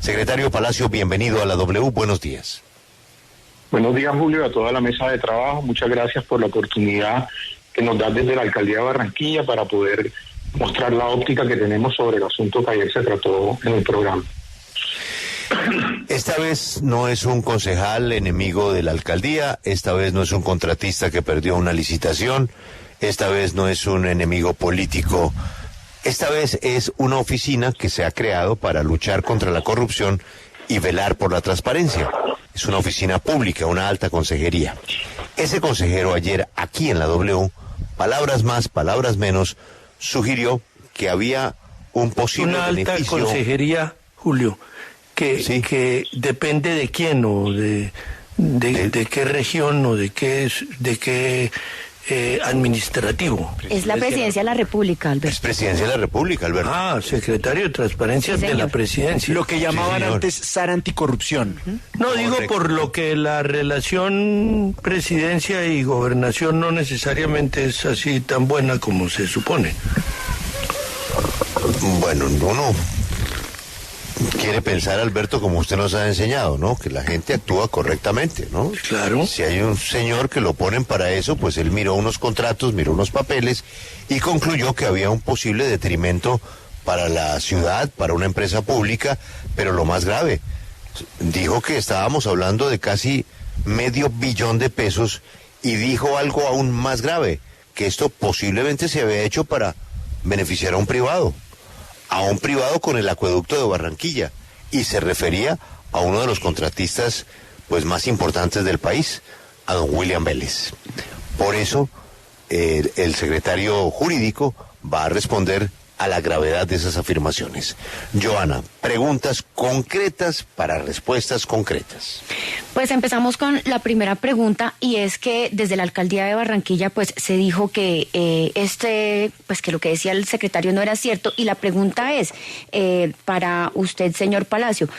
Secretario Palacio, bienvenido a la W, buenos días. Buenos días, Julio, a toda la mesa de trabajo. Muchas gracias por la oportunidad que nos da desde la Alcaldía de Barranquilla para poder mostrar la óptica que tenemos sobre el asunto que ayer se trató en el programa. Esta vez no es un concejal enemigo de la alcaldía, esta vez no es un contratista que perdió una licitación, esta vez no es un enemigo político, esta vez es una oficina que se ha creado para luchar contra la corrupción y velar por la transparencia. Es una oficina pública, una alta consejería. Ese consejero ayer aquí en la W, palabras más, palabras menos, sugirió que había un posible una alta beneficio. Consejería, Julio, que depende de quién o de qué región o de qué administrativo. Es la Presidencia de la República, Alberto. Es Presidencia de la República, Alberto. Ah, Secretario de Transparencia de la Presidencia. Lo que llamaban antes SAR anticorrupción. No, digo por lo que la relación presidencia y gobernación no necesariamente es así tan buena como se supone. Bueno, uno quiere pensar, Alberto, como usted nos ha enseñado, ¿no? Que la gente actúa correctamente, ¿no? Claro. Si hay un señor que lo ponen para eso, pues él miró unos contratos, miró unos papeles y concluyó que había un posible detrimento para la ciudad, para una empresa pública, pero lo más grave, dijo que estábamos hablando de casi $500 millones de pesos y dijo algo aún más grave, que esto posiblemente se había hecho para beneficiar a un privado con el acueducto de Barranquilla, y se refería a uno de los contratistas pues más importantes del país, a don William Vélez. Por eso el secretario jurídico va a responder a la gravedad de esas afirmaciones. Joana, preguntas concretas para respuestas concretas. Pues empezamos con la primera pregunta, y es que desde la Alcaldía de Barranquilla pues se dijo que que lo que decía el secretario no era cierto, y la pregunta es para usted, señor Palacio.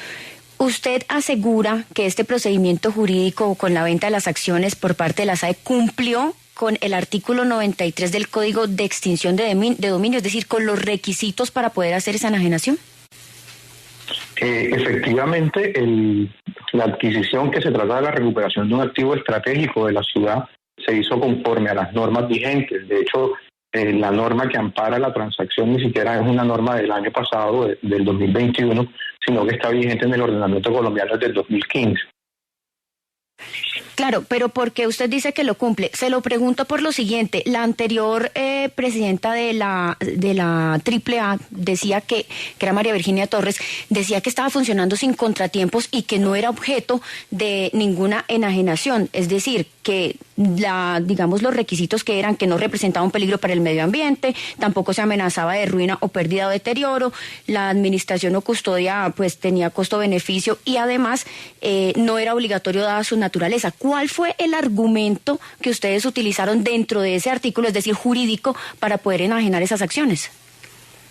¿Usted asegura que este procedimiento jurídico con la venta de las acciones por parte de la SAE cumplió con el artículo 93 del Código de Extinción de Dominio, es decir, con los requisitos para poder hacer esa enajenación? Efectivamente, la adquisición que se trata de la recuperación de un activo estratégico de la ciudad se hizo conforme a las normas vigentes. De hecho, la norma que ampara la transacción ni siquiera es una norma del año pasado, del 2021, sino que está vigente en el ordenamiento colombiano desde el 2015. Claro, pero porque usted dice que lo cumple, se lo pregunto por lo siguiente. La anterior presidenta de la AAA decía que era María Virginia Torres, decía que estaba funcionando sin contratiempos y que no era objeto de ninguna enajenación, es decir, que los requisitos que eran que no representaba un peligro para el medio ambiente, tampoco se amenazaba de ruina o pérdida o deterioro, la administración o custodia pues tenía costo-beneficio y además no era obligatorio dada su naturaleza. ¿Cuál fue el argumento que ustedes utilizaron dentro de ese artículo, es decir, jurídico, para poder enajenar esas acciones?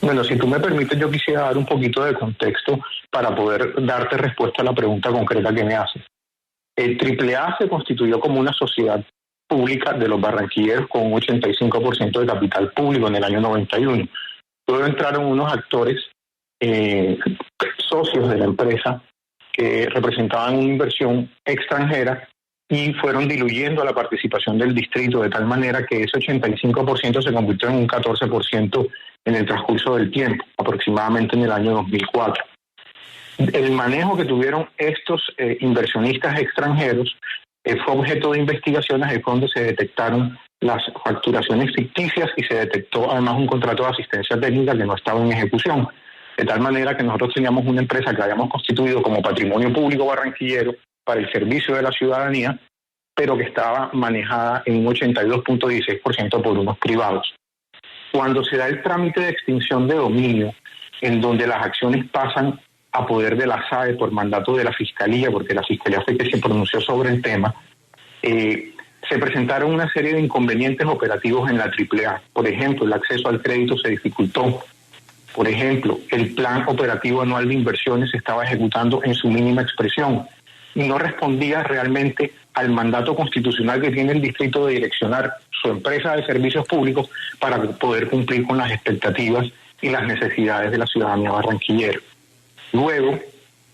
Bueno, si tú me permites, yo quisiera dar un poquito de contexto para poder darte respuesta a la pregunta concreta que me haces. El AAA se constituyó como una sociedad pública de los barranquilleros con un 85% de capital público en el año 91. Luego entraron unos actores socios de la empresa que representaban una inversión extranjera y fueron diluyendo la participación del distrito de tal manera que ese 85% se convirtió en un 14% en el transcurso del tiempo, aproximadamente en el año 2004. El manejo que tuvieron estos inversionistas extranjeros fue objeto de investigaciones, es donde se detectaron las facturaciones ficticias y se detectó además un contrato de asistencia técnica que no estaba en ejecución. De tal manera que nosotros teníamos una empresa que habíamos constituido como patrimonio público barranquillero para el servicio de la ciudadanía, pero que estaba manejada en un 82.16% por unos privados. Cuando se da el trámite de extinción de dominio, en donde las acciones pasan a poder de la SAE por mandato de la Fiscalía, porque la Fiscalía fue que se pronunció sobre el tema, se presentaron una serie de inconvenientes operativos en la AAA. Por ejemplo, el acceso al crédito se dificultó. Por ejemplo, el plan operativo anual de inversiones se estaba ejecutando en su mínima expresión y no respondía realmente al mandato constitucional que tiene el distrito de direccionar su empresa de servicios públicos para poder cumplir con las expectativas y las necesidades de la ciudadanía barranquillera. Luego,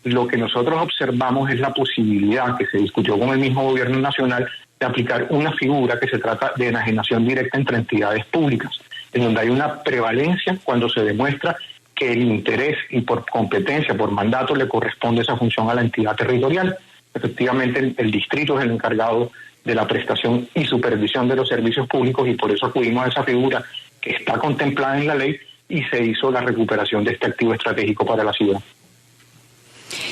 lo que nosotros observamos es la posibilidad que se discutió con el mismo gobierno nacional de aplicar una figura que se trata de enajenación directa entre entidades públicas, en donde hay una prevalencia cuando se demuestra que el interés y por competencia, por mandato, le corresponde esa función a la entidad territorial. Efectivamente, el distrito es el encargado de la prestación y supervisión de los servicios públicos y por eso acudimos a esa figura que está contemplada en la ley y se hizo la recuperación de este activo estratégico para la ciudad.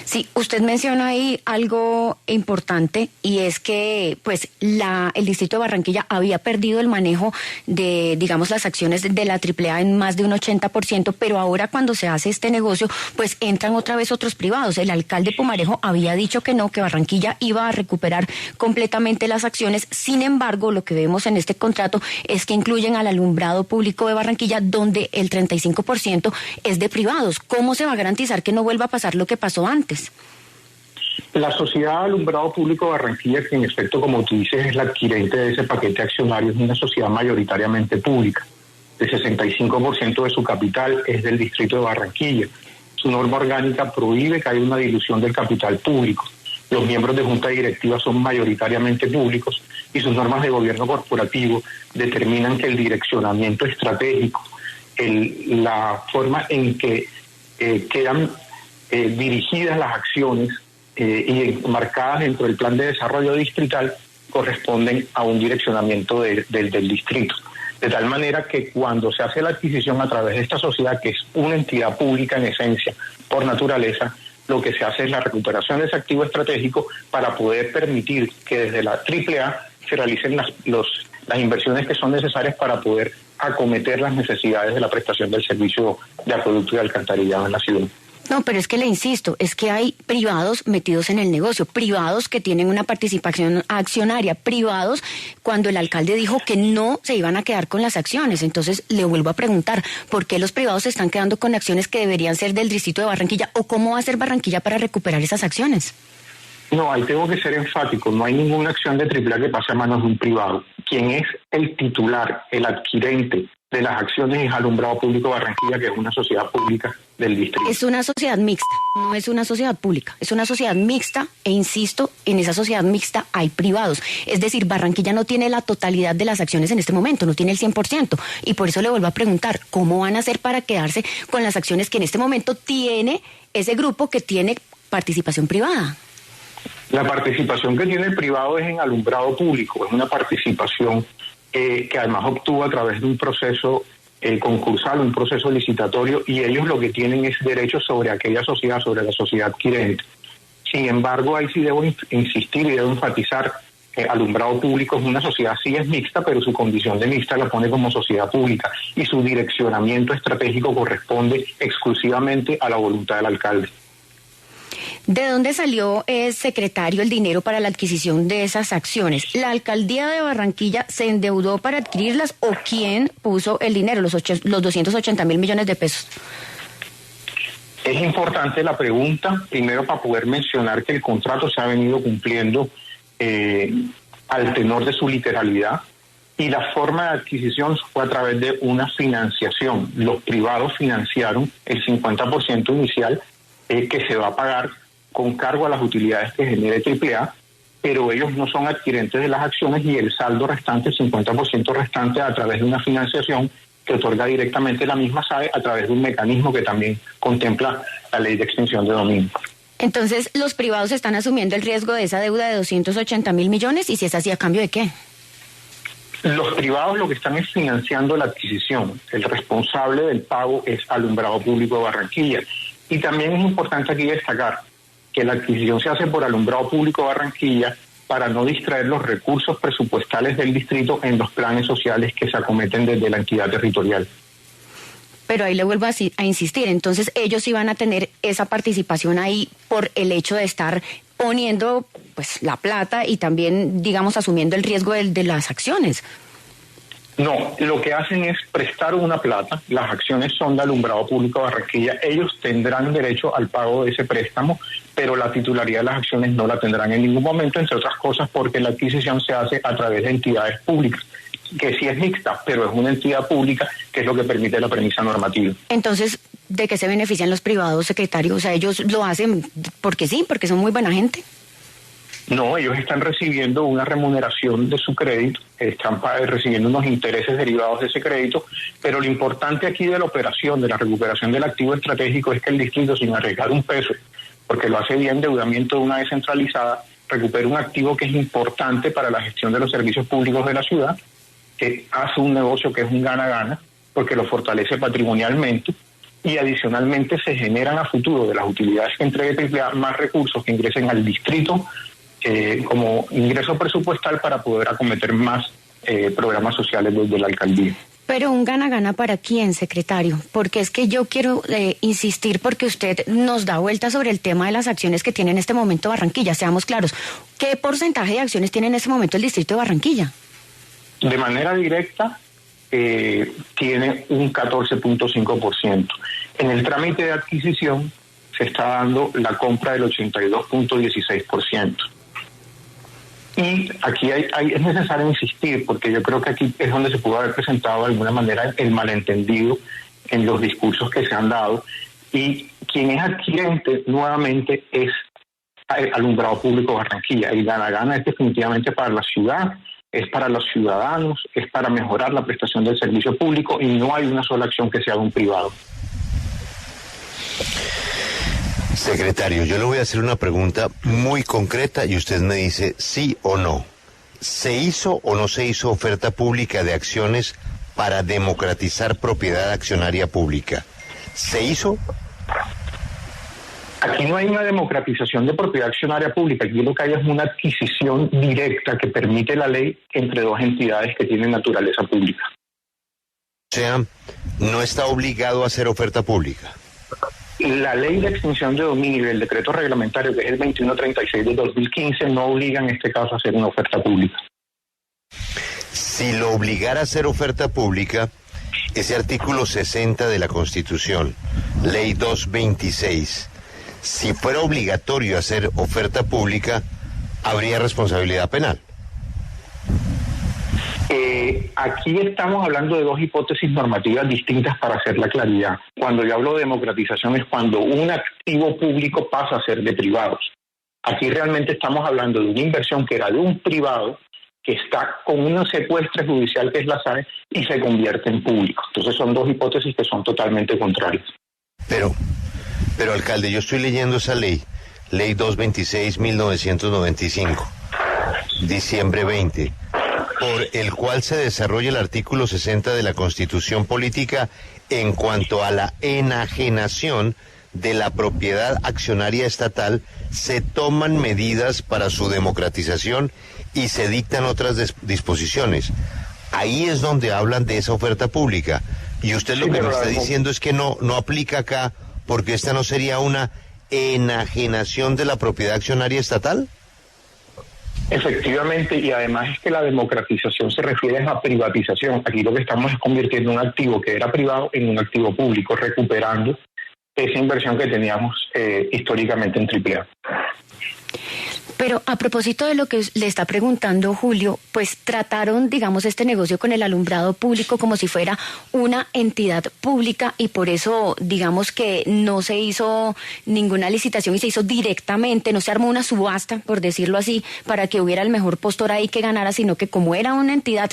Sí, usted menciona ahí algo importante y es que pues el distrito de Barranquilla había perdido el manejo de, digamos, las acciones de la AAA en más de un 80%, pero ahora cuando se hace este negocio, pues entran otra vez otros privados. El alcalde Pumarejo había dicho que no, que Barranquilla iba a recuperar completamente las acciones. Sin embargo, lo que vemos en este contrato es que incluyen al alumbrado público de Barranquilla, donde el 35% es de privados. ¿Cómo se va a garantizar que no vuelva a pasar lo que pasó antes? La Sociedad Alumbrado Público de Barranquilla, que en efecto, como tú dices, es la adquirente de ese paquete accionario, es una sociedad mayoritariamente pública. El 65% de su capital es del distrito de Barranquilla. Su norma orgánica prohíbe que haya una dilución del capital público. Los miembros de junta directiva son mayoritariamente públicos y sus normas de gobierno corporativo determinan que el direccionamiento estratégico, la forma en que quedan dirigidas las acciones y marcadas dentro del plan de desarrollo distrital corresponden a un direccionamiento del distrito. De tal manera que cuando se hace la adquisición a través de esta sociedad, que es una entidad pública en esencia, por naturaleza, lo que se hace es la recuperación de ese activo estratégico para poder permitir que desde la AAA se realicen las inversiones que son necesarias para poder acometer las necesidades de la prestación del servicio de acueducto y alcantarillado en la ciudad. No, pero es que le insisto, es que hay privados metidos en el negocio, privados que tienen una participación accionaria, privados cuando el alcalde dijo que no se iban a quedar con las acciones. Entonces le vuelvo a preguntar, ¿por qué los privados se están quedando con acciones que deberían ser del distrito de Barranquilla? ¿O cómo va a ser Barranquilla para recuperar esas acciones? No, ahí tengo que ser enfático, no hay ninguna acción de AAA que pase a manos de un privado. Quien es el titular, el adquirente de las acciones es Alumbrado Público Barranquilla, que es una sociedad pública del distrito. Es una sociedad mixta, no es una sociedad pública, es una sociedad mixta e insisto, en esa sociedad mixta hay privados. Es decir, Barranquilla no tiene la totalidad de las acciones en este momento, no tiene el 100%. Y por eso le vuelvo a preguntar, ¿cómo van a hacer para quedarse con las acciones que en este momento tiene ese grupo que tiene participación privada? La participación que tiene el privado es en alumbrado público, es una participación que además obtuvo a través de un proceso concursal, un proceso licitatorio, y ellos lo que tienen es derechos sobre aquella sociedad, sobre la sociedad adquirente. Sin embargo, ahí sí debo insistir y debo enfatizar que alumbrado público es una sociedad, sí es mixta, pero su condición de mixta la pone como sociedad pública y su direccionamiento estratégico corresponde exclusivamente a la voluntad del alcalde. ¿De dónde salió, secretario, el dinero para la adquisición de esas acciones? ¿La alcaldía de Barranquilla se endeudó para adquirirlas o quién puso el dinero, los 280.000 millones de pesos? Es importante la pregunta, primero para poder mencionar que el contrato se ha venido cumpliendo al tenor de su literalidad y la forma de adquisición fue a través de una financiación. Los privados financiaron el 50% inicial que se va a pagar con cargo a las utilidades que genere AAA, pero ellos no son adquirentes de las acciones y el saldo restante, el 50% restante, a través de una financiación que otorga directamente la misma SAE a través de un mecanismo que también contempla la ley de extinción de dominio. Entonces, los privados están asumiendo el riesgo de esa deuda de 280.000 millones y si es así, ¿a cambio de qué? Los privados lo que están es financiando la adquisición. El responsable del pago es Alumbrado Público de Barranquilla. Y también es importante aquí destacar que la adquisición se hace por Alumbrado Público de Barranquilla para no distraer los recursos presupuestales del distrito en los planes sociales que se acometen desde la entidad territorial. Pero ahí le vuelvo a insistir, entonces ellos iban a tener esa participación ahí por el hecho de estar poniendo pues la plata y también, digamos, asumiendo el riesgo de las acciones. No, lo que hacen es prestar una plata, las acciones son de Alumbrado Público de Barranquilla, ellos tendrán derecho al pago de ese préstamo, pero la titularidad de las acciones no la tendrán en ningún momento, entre otras cosas porque la adquisición se hace a través de entidades públicas. que sí es mixta, pero es una entidad pública, que es lo que permite la premisa normativa. Entonces, ¿de qué se benefician los privados, secretario? O sea, ellos lo hacen porque sí, porque son muy buena gente. No, ellos están recibiendo una remuneración de su crédito, están recibiendo unos intereses derivados de ese crédito, pero lo importante aquí de la operación, de la recuperación del activo estratégico, es que el distrito, sin arriesgar un peso, porque lo hace vía endeudamiento de una descentralizada, recupera un activo que es importante para la gestión de los servicios públicos de la ciudad, que hace un negocio que es un gana-gana, porque lo fortalece patrimonialmente, y adicionalmente se generan a futuro de las utilidades que entregue AAA más recursos que ingresen al distrito, como ingreso presupuestal para poder acometer más programas sociales desde la alcaldía. Pero un gana-gana ¿para quién, secretario? Porque es que yo quiero insistir, porque usted nos da vuelta sobre el tema de las acciones que tiene en este momento Barranquilla. Seamos claros, ¿qué porcentaje de acciones tiene en este momento el distrito de Barranquilla? De manera directa, tiene un 14.5%. En el trámite de adquisición se está dando la compra del 82.16%. Y aquí es necesario insistir, porque yo creo que aquí es donde se pudo haber presentado de alguna manera el malentendido en los discursos que se han dado. Y quien es adquirente nuevamente es el Alumbrado Público Barranquilla. El gana-gana es definitivamente para la ciudad, es para los ciudadanos, es para mejorar la prestación del servicio público, y no hay una sola acción que sea de un privado. Secretario, yo le voy a hacer una pregunta muy concreta y usted me dice sí o no. ¿Se hizo o no se hizo oferta pública de acciones para democratizar propiedad accionaria pública? ¿Se hizo? Aquí no hay una democratización de propiedad accionaria pública, aquí lo que hay es una adquisición directa que permite la ley entre dos entidades que tienen naturaleza pública. O sea, no está obligado a hacer oferta pública. La ley de extinción de dominio y el decreto reglamentario, que es el 2136 de 2015, no obliga en este caso a hacer una oferta pública. Si lo obligara a hacer oferta pública, ese artículo 60 de la Constitución, ley 226, si fuera obligatorio hacer oferta pública, habría responsabilidad penal. Aquí estamos hablando de dos hipótesis normativas distintas para hacer la claridad. Cuando yo hablo de democratización es cuando un activo público pasa a ser de privados. Aquí realmente estamos hablando de una inversión que era de un privado, que está con una secuestre judicial que es la SAE, y se convierte en público. Entonces son dos hipótesis que son totalmente contrarias. Pero alcalde, yo estoy leyendo esa ley 226/1995, diciembre 20, por el cual se desarrolla el artículo 60 de la Constitución Política en cuanto a la enajenación de la propiedad accionaria estatal. Se toman medidas para su democratización y se dictan otras disposiciones. Ahí es donde hablan de esa oferta pública. Y usted lo que me está diciendo es que no aplica acá, porque esta no sería una enajenación de la propiedad accionaria estatal. Efectivamente, y además es que la democratización se refiere a privatización. Aquí lo que estamos es convirtiendo un activo que era privado en un activo público, recuperando esa inversión que teníamos históricamente en AAA. Pero a propósito de lo que le está preguntando Julio, pues trataron, digamos, este negocio con el alumbrado público como si fuera una entidad pública, y por eso, digamos, que no se hizo ninguna licitación y se hizo directamente, no se armó una subasta, por decirlo así, para que hubiera el mejor postor ahí que ganara, sino que como era una entidad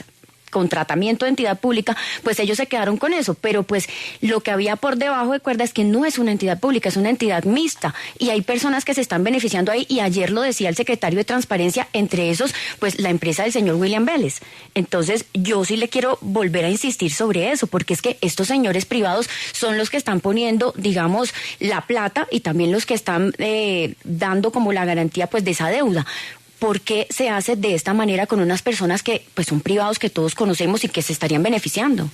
con tratamiento de entidad pública, pues ellos se quedaron con eso. Pero pues lo que había por debajo de cuerda es que no es una entidad pública, es una entidad mixta, y hay personas que se están beneficiando ahí, y ayer lo decía el secretario de Transparencia, entre esos pues la empresa del señor William Vélez. Entonces yo sí le quiero volver a insistir sobre eso, porque es que estos señores privados son los que están poniendo, digamos, la plata, y también los que están dando como la garantía pues de esa deuda. ¿Por qué se hace de esta manera con unas personas que pues son privados, que todos conocemos y que se estarían beneficiando?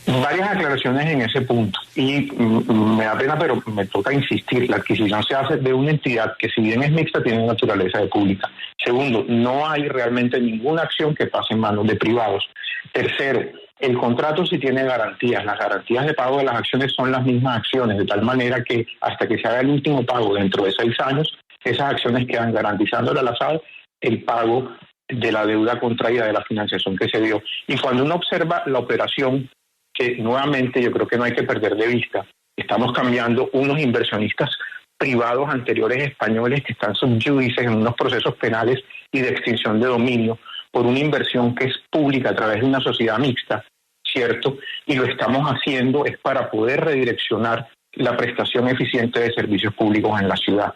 Varias aclaraciones en ese punto, y me da pena, pero me toca insistir. La adquisición se hace de una entidad que, si bien es mixta, tiene naturaleza de pública. Segundo, no hay realmente ninguna acción que pase en manos de privados. Tercero, el contrato sí tiene garantías. Las garantías de pago de las acciones son las mismas acciones, de tal manera que hasta que se haga el último pago dentro de 6 años, esas acciones quedan garantizándole a la SAE el pago de la deuda contraída, de la financiación que se dio. Y cuando uno observa la operación, que nuevamente yo creo que no hay que perder de vista, estamos cambiando unos inversionistas privados anteriores españoles que están subyudices en unos procesos penales y de extinción de dominio por una inversión que es pública a través de una sociedad mixta, ¿cierto? Y lo estamos haciendo es para poder redireccionar la prestación eficiente de servicios públicos en la ciudad.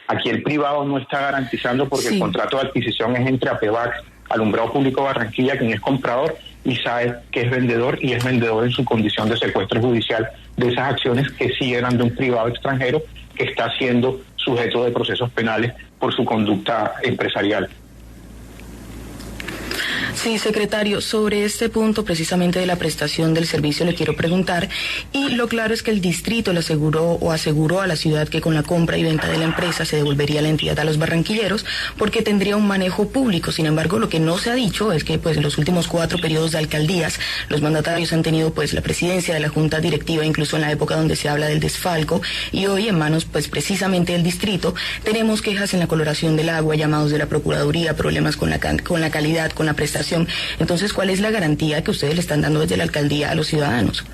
Aquí el privado no está garantizando porque el contrato de adquisición es entre APEVAC, Alumbrado Público Barranquilla, quien es comprador, y SAE, que es vendedor, y es vendedor en su condición de secuestro judicial de esas acciones que sí eran de un privado extranjero que está siendo sujeto de procesos penales por su conducta empresarial. Sí, secretario, sobre este punto precisamente de la prestación del servicio le quiero preguntar, y lo claro es que el distrito le aseguró a la ciudad que con la compra y venta de la empresa se devolvería la entidad a los barranquilleros porque tendría un manejo público. Sin embargo, lo que no se ha dicho es que pues en los últimos 4 periodos de alcaldías los mandatarios han tenido pues la presidencia de la junta directiva, incluso en la época donde se habla del desfalco, y hoy en manos pues precisamente del distrito tenemos quejas en la coloración del agua, llamados de la Procuraduría, problemas con la calidad, con la prestación. Entonces, ¿cuál es la garantía que ustedes le están dando desde la alcaldía a los ciudadanos?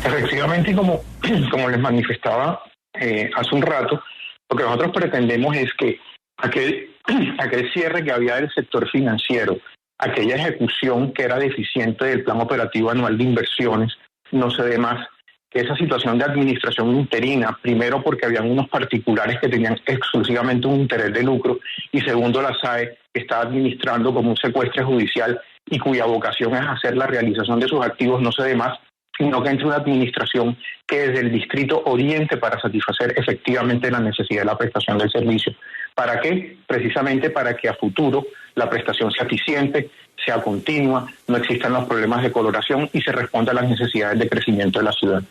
Efectivamente, como les manifestaba hace un rato, lo que nosotros pretendemos es que aquel cierre que había del sector financiero, aquella ejecución que era deficiente del plan operativo anual de inversiones, no se dé más. Que esa situación de administración interina, primero porque habían unos particulares que tenían exclusivamente un interés de lucro, y segundo la SAE, que está administrando como un secuestro judicial y cuya vocación es hacer la realización de sus activos, no se dé más, sino que entre una administración que desde el distrito oriente para satisfacer efectivamente la necesidad de la prestación del servicio. ¿Para qué? Precisamente para que a futuro la prestación sea eficiente, sea continua, no existan los problemas de coloración y se responda a las necesidades de crecimiento de la ciudad.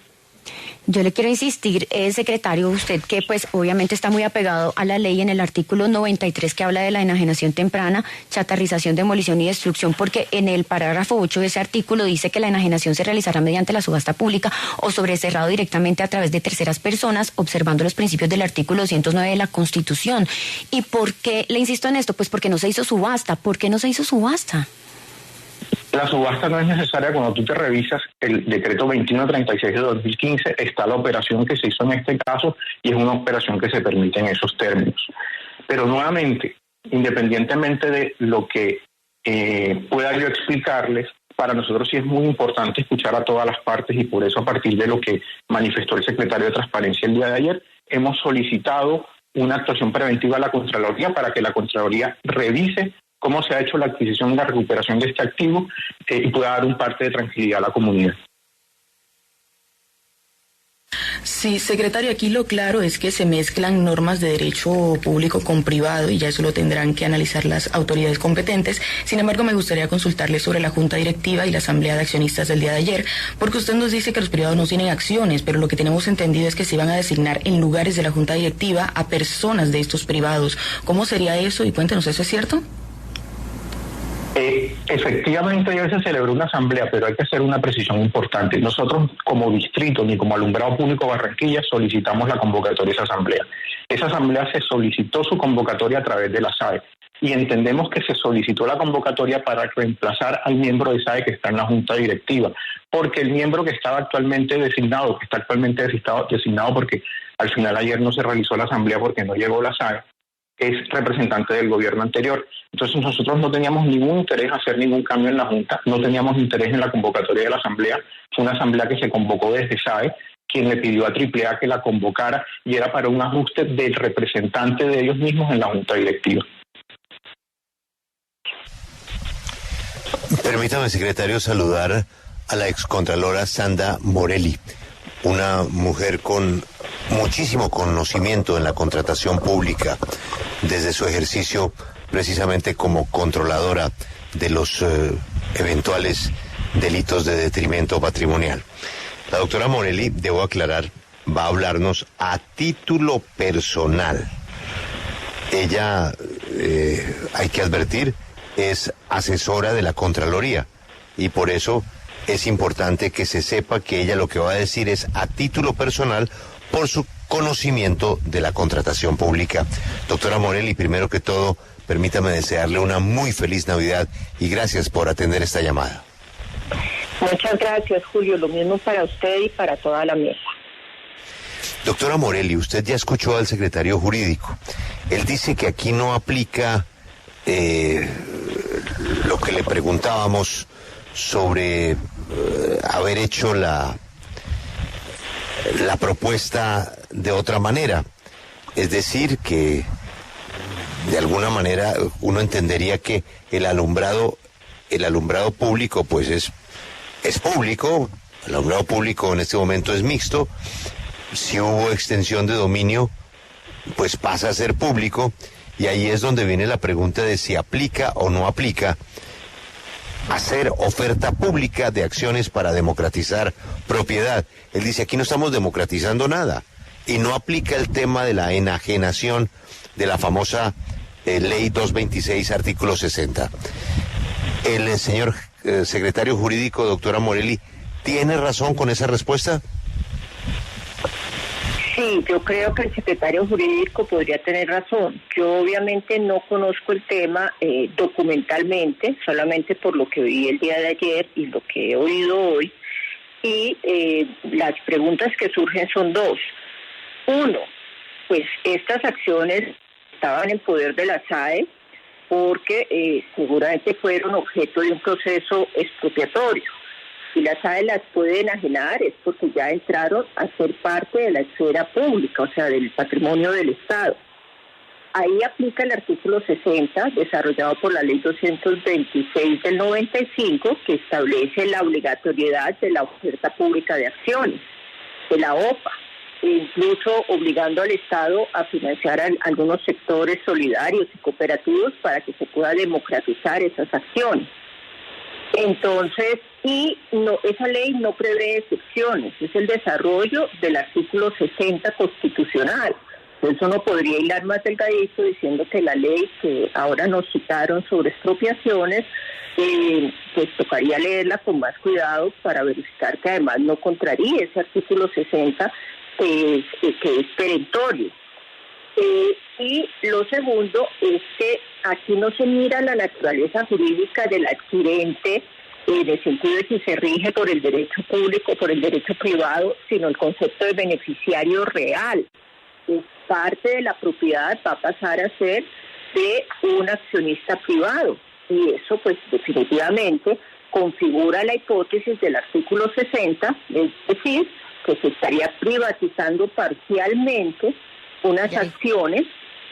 Yo le quiero insistir, secretario, usted que pues obviamente está muy apegado a la ley en el artículo 93 que habla de la enajenación temprana, chatarrización, demolición y destrucción, porque en el parágrafo 8 de ese artículo dice que la enajenación se realizará mediante la subasta pública o sobrecerrado directamente a través de terceras personas, observando los principios del artículo 209 de la Constitución. ¿Y por qué le insisto en esto? Pues porque no se hizo subasta. ¿Por qué no se hizo subasta? La subasta no es necesaria. Cuando tú te revisas el decreto 2136 de 2015, está la operación que se hizo en este caso y es una operación que se permite en esos términos. Pero nuevamente, independientemente de lo que pueda yo explicarles, para nosotros sí es muy importante escuchar a todas las partes y por eso a partir de lo que manifestó el secretario de Transparencia el día de ayer, hemos solicitado una actuación preventiva a la Contraloría para que la Contraloría revise cómo se ha hecho la adquisición y la recuperación de este activo y pueda dar un parte de tranquilidad a la comunidad. Sí, secretario, aquí lo claro es que se mezclan normas de derecho público con privado y ya eso lo tendrán que analizar las autoridades competentes. Sin embargo, me gustaría consultarle sobre la Junta Directiva y la Asamblea de Accionistas del día de ayer, porque usted nos dice que los privados no tienen acciones, pero lo que tenemos entendido es que se iban a designar en lugares de la Junta Directiva a personas de estos privados. ¿Cómo sería eso? Y cuéntenos, ¿eso es cierto? Efectivamente, ayer se celebró una asamblea, pero hay que hacer una precisión importante. Nosotros, como distrito ni como Alumbrado Público Barranquilla, solicitamos la convocatoria de esa asamblea. Esa asamblea se solicitó su convocatoria a través de la SAE y entendemos que se solicitó la convocatoria para reemplazar al miembro de SAE que está en la Junta Directiva, porque el miembro que estaba actualmente designado, designado porque al final ayer no se realizó la asamblea porque no llegó la SAE, es representante del gobierno anterior. Entonces nosotros no teníamos ningún interés en hacer ningún cambio en la Junta, no teníamos interés en la convocatoria de la asamblea. Fue una asamblea que se convocó desde SAE, quien le pidió a AAA que la convocara y era para un ajuste del representante de ellos mismos en la Junta Directiva. Permítame, secretario, saludar a la excontralora Sandra Morelli, una mujer con muchísimo conocimiento en la contratación pública desde su ejercicio precisamente como controladora de los eventuales delitos de detrimento patrimonial. La doctora Morelli, debo aclarar, va a hablarnos a título personal. Ella, hay que advertir, es asesora de la Contraloría y por eso es importante que se sepa que ella lo que va a decir es a título personal por su conocimiento de la contratación pública. Doctora Morelli, primero que todo, permítame desearle una muy feliz Navidad y gracias por atender esta llamada. Muchas gracias, Julio. Lo mismo para usted y para toda la mesa. Doctora Morelli, usted ya escuchó al secretario jurídico. Él dice que aquí no aplica lo que le preguntábamos sobre haber hecho la propuesta de otra manera. Es decir, que de alguna manera uno entendería que el alumbrado público pues es público, el alumbrado público en este momento es mixto. Si hubo extensión de dominio, pues pasa a ser público, y ahí es donde viene la pregunta de si aplica o no aplica hacer oferta pública de acciones para democratizar propiedad. Él dice, aquí no estamos democratizando nada, y no aplica el tema de la enajenación de la famosa Ley 226, artículo 60. El señor secretario jurídico, doctora Morelli, ¿tiene razón con esa respuesta? Sí, yo creo que el secretario jurídico podría tener razón. Yo obviamente no conozco el tema documentalmente, solamente por lo que oí el día de ayer y lo que he oído hoy. Y las preguntas que surgen son dos. Uno, pues estas acciones estaban en poder de la SAE porque seguramente fueron objeto de un proceso expropiatorio. Si la SAE las puede enajenar es porque ya entraron a ser parte de la esfera pública, o sea, del patrimonio del Estado. Ahí aplica el artículo 60, desarrollado por la Ley 226 del 95, que establece la obligatoriedad de la oferta pública de acciones, de la OPA, incluso obligando al Estado a financiar a algunos sectores solidarios y cooperativos para que se pueda democratizar esas acciones. Entonces, esa ley no prevé excepciones, es el desarrollo del artículo 60 constitucional. Entonces uno podría hilar más delgadito diciendo que la ley que ahora nos citaron sobre expropiaciones, pues tocaría leerla con más cuidado para verificar que además no contraríe ese artículo 60 que es perentorio. Y lo segundo es que aquí no se mira la naturaleza jurídica del adquirente en el sentido de si se rige por el derecho público o por el derecho privado, sino el concepto de beneficiario real. Parte de la propiedad va a pasar a ser de un accionista privado, y eso pues definitivamente configura la hipótesis del artículo 60, es decir, que se estaría privatizando parcialmente unas acciones,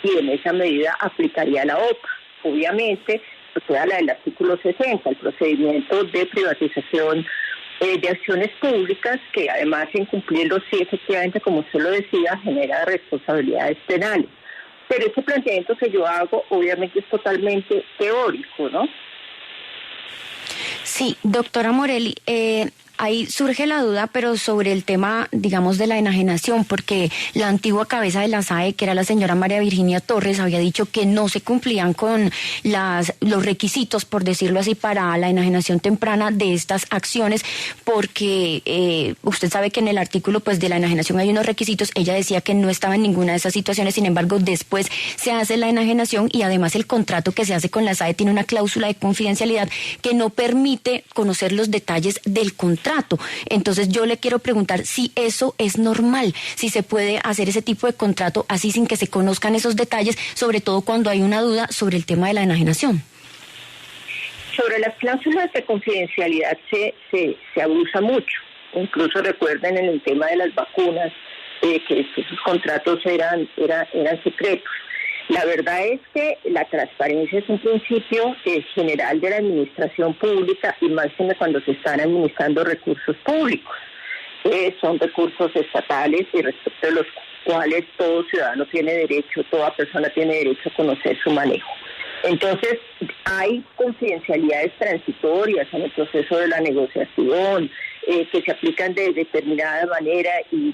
y en esa medida aplicaría la OPA. Obviamente, pues la del artículo 60, el procedimiento de privatización de acciones públicas, que además incumplirlo sí efectivamente, como usted lo decía, genera responsabilidades penales. Pero ese planteamiento que yo hago obviamente es totalmente teórico, ¿no? Sí, doctora Morelli, ahí surge la duda, pero sobre el tema, digamos, de la enajenación, porque la antigua cabeza de la SAE, que era la señora María Virginia Torres, había dicho que no se cumplían con los requisitos, por decirlo así, para la enajenación temprana de estas acciones, porque usted sabe que en el artículo pues de la enajenación hay unos requisitos. Ella decía que no estaba en ninguna de esas situaciones, sin embargo, después se hace la enajenación, y además el contrato que se hace con la SAE tiene una cláusula de confidencialidad que no permite conocer los detalles del contrato. Entonces yo le quiero preguntar si eso es normal, si se puede hacer ese tipo de contrato así sin que se conozcan esos detalles, sobre todo cuando hay una duda sobre el tema de la enajenación. Sobre las cláusulas de confidencialidad se abusa mucho. Incluso recuerden en el tema de las vacunas que esos contratos eran secretos. La verdad es que la transparencia es un principio general de la administración pública, y máxime cuando se están administrando recursos públicos. Son recursos estatales y respecto de los cuales todo ciudadano tiene derecho, toda persona tiene derecho a conocer su manejo. Entonces, hay confidencialidades transitorias en el proceso de la negociación, que se aplican de determinada manera y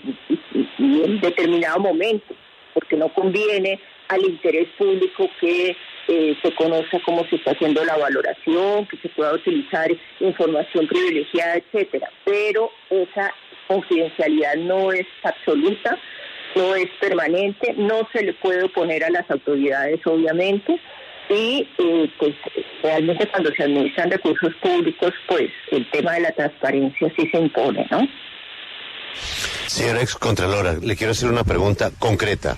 en determinado momento, porque no conviene al interés público que se conozca cómo se está haciendo la valoración, que se pueda utilizar información privilegiada, etcétera. Pero esa confidencialidad no es absoluta, no es permanente, no se le puede oponer a las autoridades, obviamente, y pues realmente cuando se administran recursos públicos, pues el tema de la transparencia sí se impone, ¿no? Señora excontralora, le quiero hacer una pregunta concreta.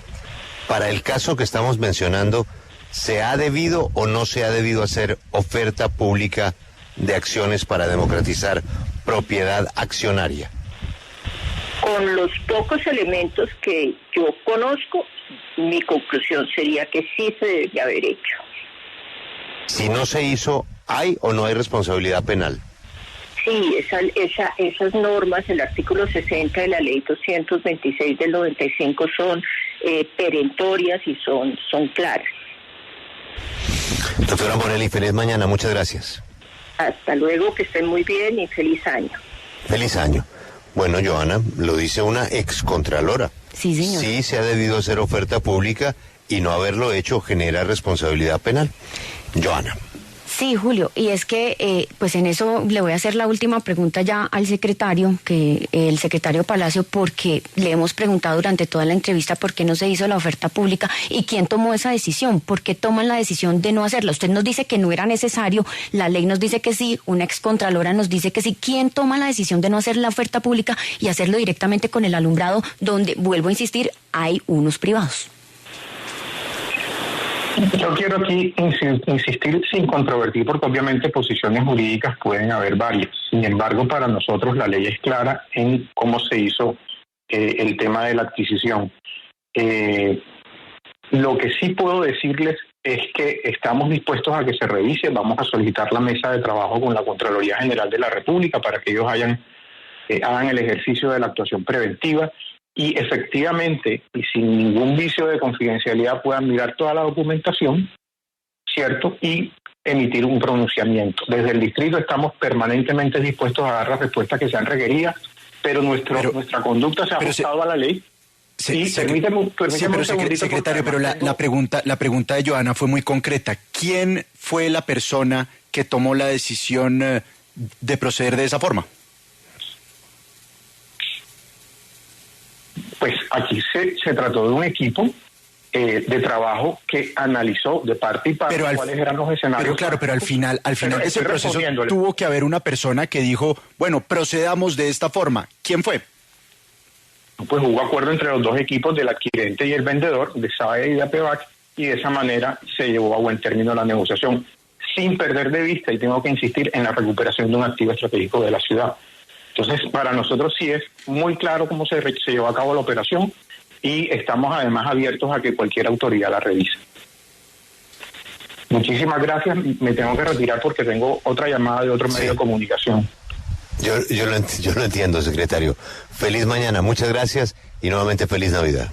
Para el caso que estamos mencionando, ¿se ha debido o no se ha debido hacer oferta pública de acciones para democratizar propiedad accionaria? Con los pocos elementos que yo conozco, mi conclusión sería que sí se debería haber hecho. Si no se hizo, ¿hay o no hay responsabilidad penal? Sí, esas normas, el artículo 60 de la ley 226 del 95 son perentorias y son claras. Doctora Morelli, feliz mañana, muchas gracias. Hasta luego, que estén muy bien y feliz año. Feliz año. Bueno, Johanna, lo dice una excontralora. Sí, señor. Sí se ha debido hacer oferta pública y no haberlo hecho genera responsabilidad penal. Johanna. Sí, Julio, y es que pues en eso le voy a hacer la última pregunta ya al secretario, que el secretario Palacio, porque le hemos preguntado durante toda la entrevista por qué no se hizo la oferta pública y quién tomó esa decisión, por qué toman la decisión de no hacerla. Usted nos dice que no era necesario, la ley nos dice que sí, una excontralora nos dice que sí. ¿Quién toma la decisión de no hacer la oferta pública y hacerlo directamente con el alumbrado, donde, vuelvo a insistir, hay unos privados? Yo quiero aquí insistir sin controvertir, porque obviamente posiciones jurídicas pueden haber varias. Sin embargo, para nosotros la ley es clara en cómo se hizo el tema de la adquisición. Lo que sí puedo decirles es que estamos dispuestos a que se revise. Vamos a solicitar la mesa de trabajo con la Contraloría General de la República para que ellos hagan el ejercicio de la actuación preventiva. Y efectivamente, y sin ningún vicio de confidencialidad, puedan mirar toda la documentación, ¿cierto? Y emitir un pronunciamiento. Desde el distrito estamos permanentemente dispuestos a dar las respuestas que sean requeridas, pero nuestra conducta se ha ajustado a la ley. Permíteme secretario, pero la pregunta de Johanna fue muy concreta. ¿Quién fue la persona que tomó la decisión de proceder de esa forma? Pues aquí se trató de un equipo de trabajo que analizó de parte y parte cuáles eran los escenarios. Pero al final de ese proceso tuvo que haber una persona que dijo, bueno, procedamos de esta forma. ¿Quién fue? Pues hubo acuerdo entre los dos equipos, del adquirente y el vendedor, de SAE y de APEVAC, y de esa manera se llevó a buen término la negociación, sin perder de vista, y tengo que insistir, en la recuperación de un activo estratégico de la ciudad. Entonces, para nosotros sí es muy claro cómo se llevó a cabo la operación y estamos además abiertos a que cualquier autoridad la revise. Muchísimas gracias. Me tengo que retirar porque tengo otra llamada de otro medio de comunicación. Yo lo entiendo, secretario. Feliz mañana, muchas gracias y nuevamente feliz Navidad.